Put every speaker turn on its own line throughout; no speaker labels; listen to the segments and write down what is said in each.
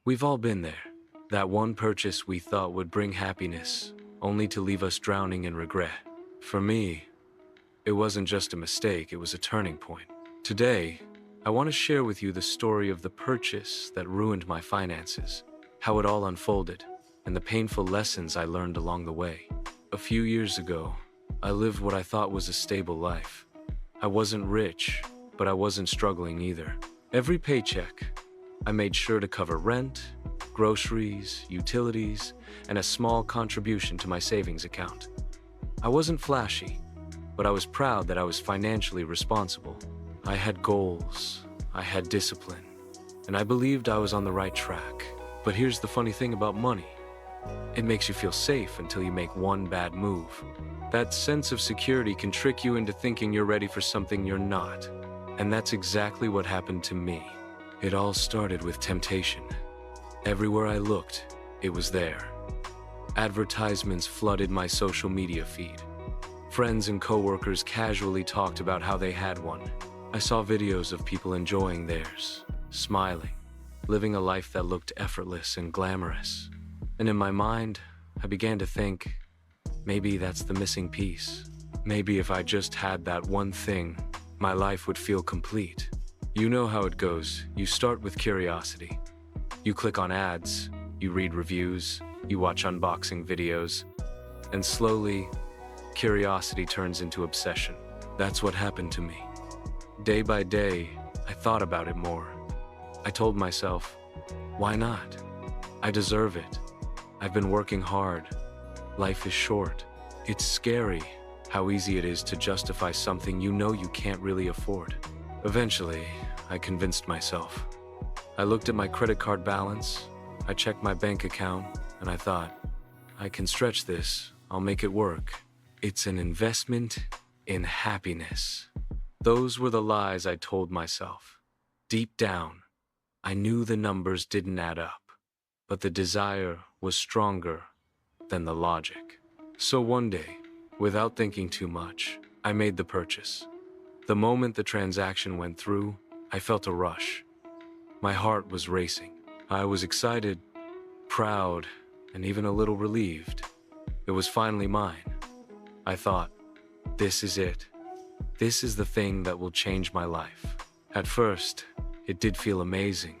We've all been there. That one purchase we thought would bring happiness, only to leave us drowning in regret. For me, it wasn't just a mistake, it was a turning point. Today, I want to share with you the story of the purchase that ruined my finances, how it all unfolded, and the painful lessons I learned along the way. A few years ago, I lived what I thought was a stable life. I wasn't rich, but I wasn't struggling either. Every paycheck, I made sure to cover rent, groceries, utilities, and a small contribution to my savings account. I wasn't flashy, but I was proud that I was financially responsible. I had goals, I had discipline, and I believed I was on the right track. But here's the funny thing about money. It makes you feel safe until you make one bad move. That sense of security can trick you into thinking you're ready for something you're not. And that's exactly what happened to me. It all started with temptation. Everywhere I looked, it was there. Advertisements flooded my social media feed. Friends and coworkers casually talked about how they had one. I saw videos of people enjoying theirs, smiling, living a life that looked effortless and glamorous. And in my mind, I began to think, maybe that's the missing piece. Maybe if I just had that one thing, my life would feel complete. You know how it goes. You start with curiosity. You click on ads, you read reviews, you watch unboxing videos, and slowly, curiosity turns into obsession. That's what happened to me. Day by day, I thought about it more. I told myself, why not? I deserve it. I've been working hard. Life is short. It's scary how easy it is to justify something you know you can't really afford. Eventually, I convinced myself. I looked at my credit card balance, I checked my bank account, and I thought, I can stretch this, I'll make it work. It's an investment in happiness. Those were the lies I told myself. Deep down, I knew the numbers didn't add up, but the desire was stronger than the logic. So one day, without thinking too much, I made the purchase. The moment the transaction went through, I felt a rush. My heart was racing. I was excited, proud, and even a little relieved. It was finally mine. I thought, this is it. This is the thing that will change my life. At first, it did feel amazing.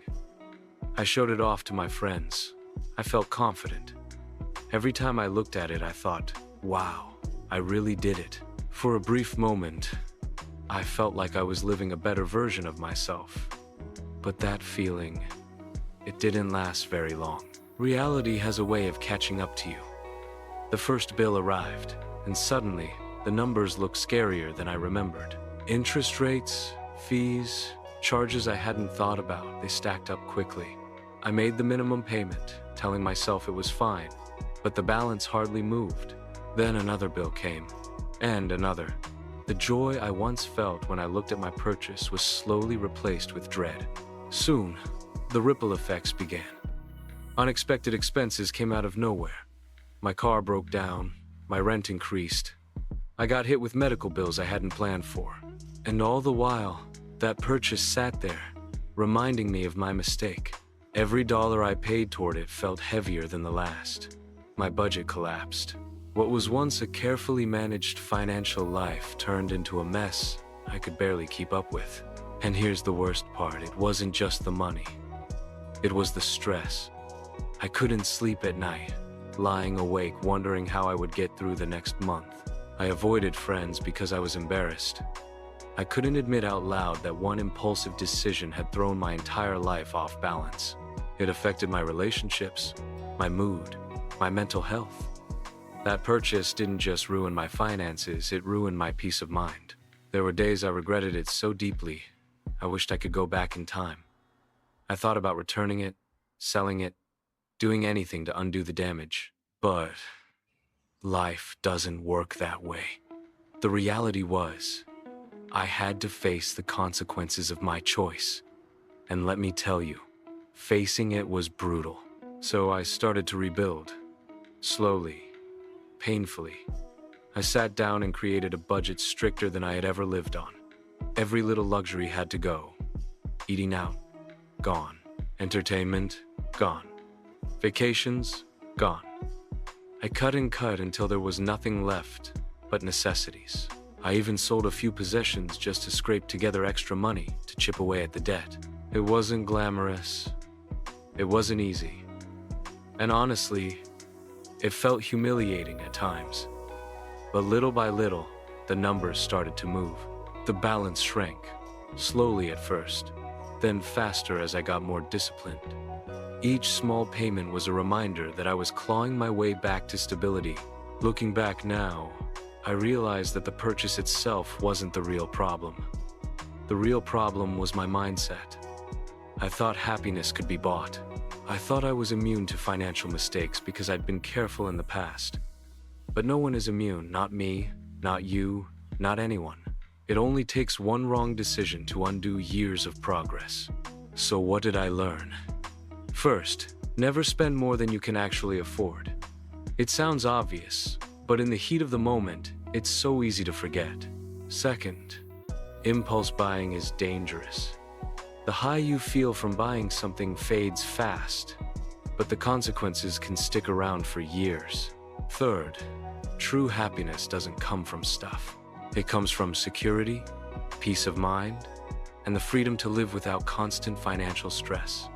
I showed it off to my friends. I felt confident. Every time I looked at it, I thought, wow, I really did it. For a brief moment, I felt like I was living a better version of myself. But that feeling, it didn't last very long. Reality has a way of catching up to you. The first bill arrived, and suddenly, the numbers looked scarier than I remembered. Interest rates, fees, charges I hadn't thought about, they stacked up quickly. I made the minimum payment, telling myself it was fine, but the balance hardly moved. Then another bill came, and another. The joy I once felt when I looked at my purchase was slowly replaced with dread. Soon, the ripple effects began. Unexpected expenses came out of nowhere. My car broke down, my rent increased. I got hit with medical bills I hadn't planned for. And all the while, that purchase sat there, reminding me of my mistake. Every dollar I paid toward it felt heavier than the last. My budget collapsed. What was once a carefully managed financial life turned into a mess I could barely keep up with. And here's the worst part, it wasn't just the money. It was the stress. I couldn't sleep at night, lying awake wondering how I would get through the next month. I avoided friends because I was embarrassed. I couldn't admit out loud that one impulsive decision had thrown my entire life off balance. It affected my relationships, my mood, my mental health. That purchase didn't just ruin my finances, it ruined my peace of mind. There were days I regretted it so deeply, I wished I could go back in time. I thought about returning it, selling it, doing anything to undo the damage. But life doesn't work that way. The reality was, I had to face the consequences of my choice. And let me tell you, facing it was brutal. So I started to rebuild. Slowly, painfully. I sat down and created a budget stricter than I had ever lived on. Every little luxury had to go. Eating out, gone. Entertainment, gone. Vacations, gone. I cut and cut until there was nothing left but necessities. I even sold a few possessions just to scrape together extra money to chip away at the debt. It wasn't glamorous. It wasn't easy. And honestly, it felt humiliating at times. But little by little, the numbers started to move. The balance shrank, slowly at first, then faster as I got more disciplined. Each small payment was a reminder that I was clawing my way back to stability. Looking back now, I realized that the purchase itself wasn't the real problem. The real problem was my mindset. I thought happiness could be bought. I thought I was immune to financial mistakes because I'd been careful in the past. But no one is immune, not me, not you, not anyone. It only takes one wrong decision to undo years of progress. So what did I learn? First, never spend more than you can actually afford. It sounds obvious, but in the heat of the moment, it's so easy to forget. Second, impulse buying is dangerous. The high you feel from buying something fades fast, but the consequences can stick around for years. Third, true happiness doesn't come from stuff. It comes from security, peace of mind, and the freedom to live without constant financial stress.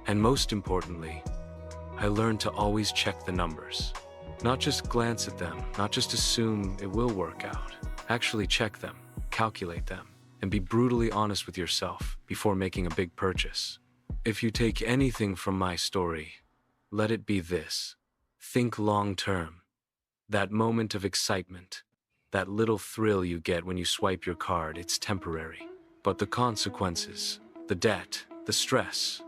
And most importantly, I learned to always check the numbers. Not just glance at them, not just assume it will work out. Actually check them, calculate them, and be brutally honest with yourself before making a big purchase. If you take anything from my story, let it be this. Think long term. That moment of excitement, that little thrill you get when you swipe your card, it's temporary. But the consequences, the debt, the stress,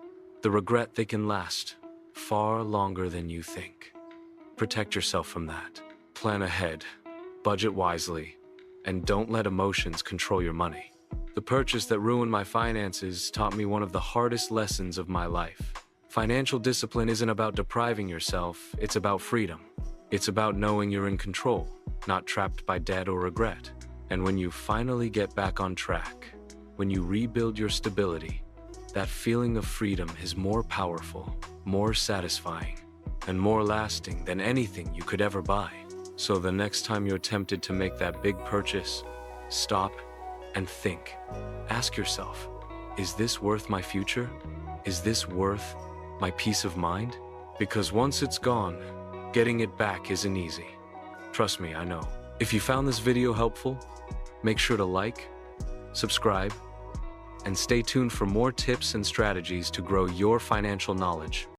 the regret, they can last far longer than you think. Protect yourself from that. Plan ahead, budget wisely, and don't let emotions control your money. The purchase that ruined my finances taught me one of the hardest lessons of my life. Financial discipline isn't about depriving yourself, it's about freedom. It's about knowing you're in control, not trapped by debt or regret. And when you finally get back on track, when you rebuild your stability, that feeling of freedom is more powerful, more satisfying, and more lasting than anything you could ever buy. So the next time you're tempted to make that big purchase, stop and think. Ask yourself, is this worth my future? Is this worth my peace of mind? Because once it's gone, getting it back isn't easy. Trust me, I know. If you found this video helpful, make sure to like, subscribe, and stay tuned for more tips and strategies to grow your financial knowledge.